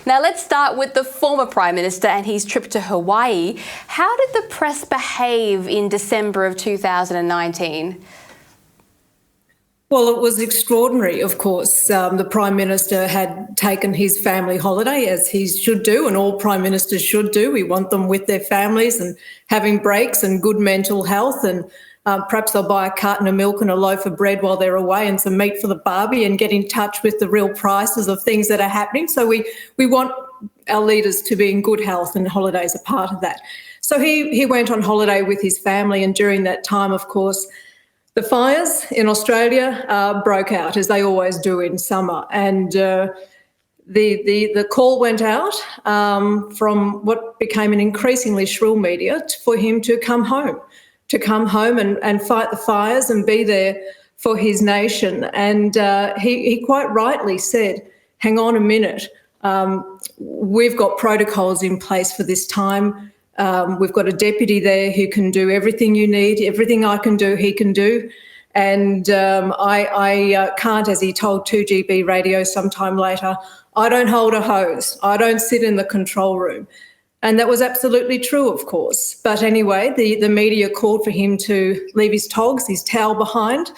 Now, let's start with the former Prime Minister and his trip to Hawaii. How did the press behave in December of 2019? Well, it was extraordinary, of course. The Prime Minister had taken his family holiday, as he should do, and all Prime Ministers should do. We want them with their families and having breaks and good mental health, and perhaps they'll buy a carton of milk and a loaf of bread while they're away and some meat for the barbie and get in touch with the real prices of things that are happening. So we want our leaders to be in good health, and holidays are part of that. So he went on holiday with his family, and during that time, of course, the fires in Australia broke out, as they always do in summer, and the call went out from what became an increasingly shrill media for him to come home and fight the fires and be there for his nation. And he quite rightly said, hang on a minute, we've got protocols in place for this time. We've got a deputy there who can do everything you need, everything I can do, he can do. And I can't, as he told 2GB Radio sometime later, I don't hold a hose. I don't sit in the control room. And that was absolutely true, of course. But anyway, the media called for him to leave his togs, his towel behind,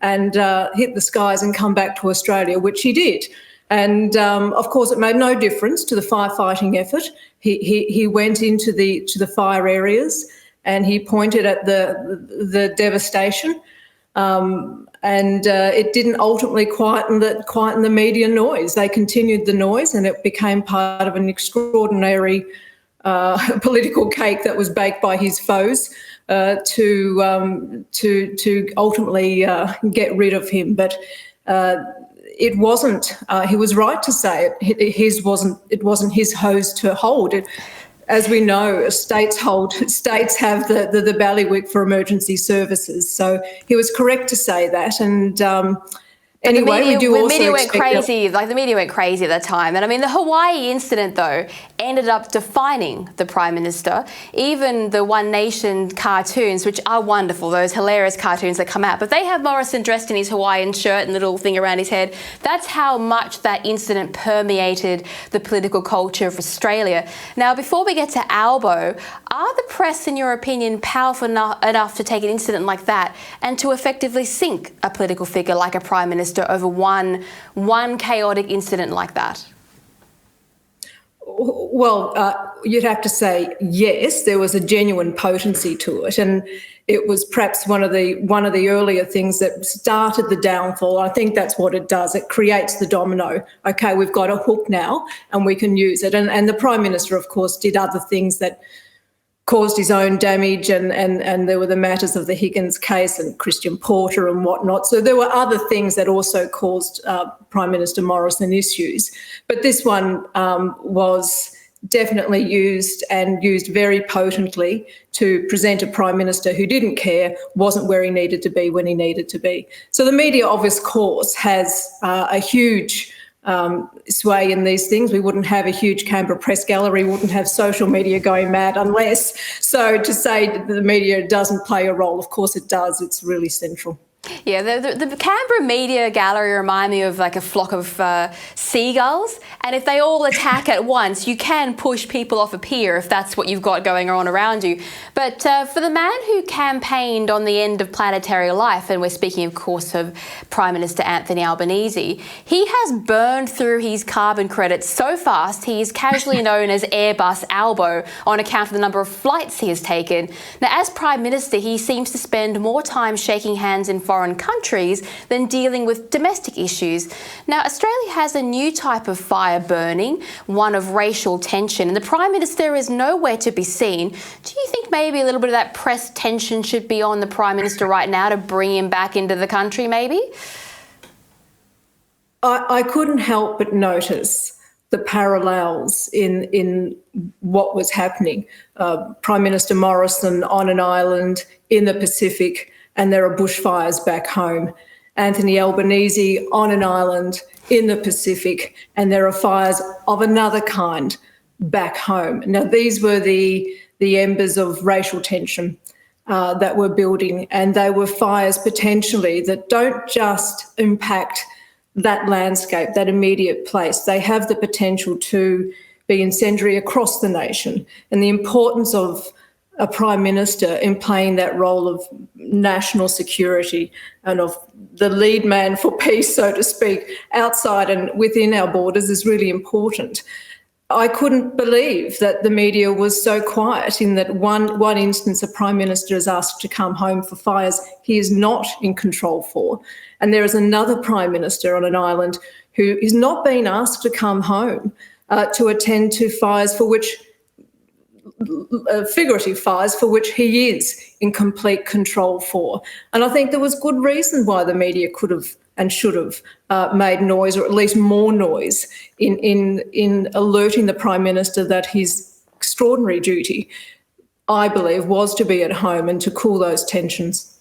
and hit the skies and come back to Australia, which he did. And of course, it made no difference to the firefighting effort. He went into the fire areas and he pointed at the devastation, and it didn't ultimately quieten the media noise. They continued the noise, and it became part of an extraordinary political cake that was baked by his foes to ultimately get rid of him. But it wasn't. He was right to say it. It wasn't his hose to hold. As we know, states have the bailiwick for emergency services. So he was correct to say that. And anyway, the media went crazy. The media went crazy at that time. And I mean, the Hawaii incident, though, ended up defining the Prime Minister. Even the One Nation cartoons, which are wonderful, those hilarious cartoons that come out, but they have Morrison dressed in his Hawaiian shirt and the little thing around his head. That's how much that incident permeated the political culture of Australia. Now, before we get to Albo, are the press, in your opinion, powerful enough to take an incident like that and to effectively sink a political figure like a Prime Minister over one chaotic incident like that? Well, you'd have to say yes, there was a genuine potency to it, and it was perhaps one of the earlier things that started the downfall. I think that's what it does. It creates the domino. Okay, we've got a hook now and we can use it. And the Prime Minister, of course, did other things that caused his own damage, and there were the matters of the Higgins case and Christian Porter and whatnot. So there were other things that also caused Prime Minister Morrison issues. But this one was definitely used very potently to present a Prime Minister who didn't care, wasn't where he needed to be when he needed to be. So the media, of course, has a huge sway in these things. We wouldn't have a huge Canberra press gallery, wouldn't have social media going mad unless. So to say that the media doesn't play a role, of course it does. It's really central. Yeah, the Canberra Media Gallery remind me of like a flock of seagulls, and if they all attack at once, you can push people off a pier if that's what you've got going on around you. But for the man who campaigned on the end of planetary life, and we're speaking, of course, of Prime Minister Anthony Albanese, he has burned through his carbon credits so fast he is casually known as Airbus Albo on account of the number of flights he has taken. Now, as Prime Minister, he seems to spend more time shaking hands in foreign countries than dealing with domestic issues. Now, Australia has a new type of fire burning, one of racial tension, and the Prime Minister is nowhere to be seen. Do you think maybe a little bit of that press tension should be on the Prime Minister right now to bring him back into the country, maybe? I couldn't help but notice the parallels in what was happening. Prime Minister Morrison on an island in the Pacific, and there are bushfires back home. Anthony Albanese on an island in the Pacific, and there are fires of another kind back home. Now, these were the embers of racial tension that were building, and they were fires potentially that don't just impact that landscape, that immediate place. They have the potential to be incendiary across the nation, and the importance of a Prime Minister in playing that role of national security and of the lead man for peace, so to speak, outside and within our borders is really important. I couldn't believe that the media was so quiet in that one instance a Prime Minister is asked to come home for fires he is not in control for. And there is another Prime Minister on an island who is not being asked to come home to attend to fires for which, figurative fires for which he is in complete control for. And I think there was good reason why the media could have and should have made noise, or at least more noise, in alerting the Prime Minister that his extraordinary duty, I believe, was to be at home and to cool those tensions.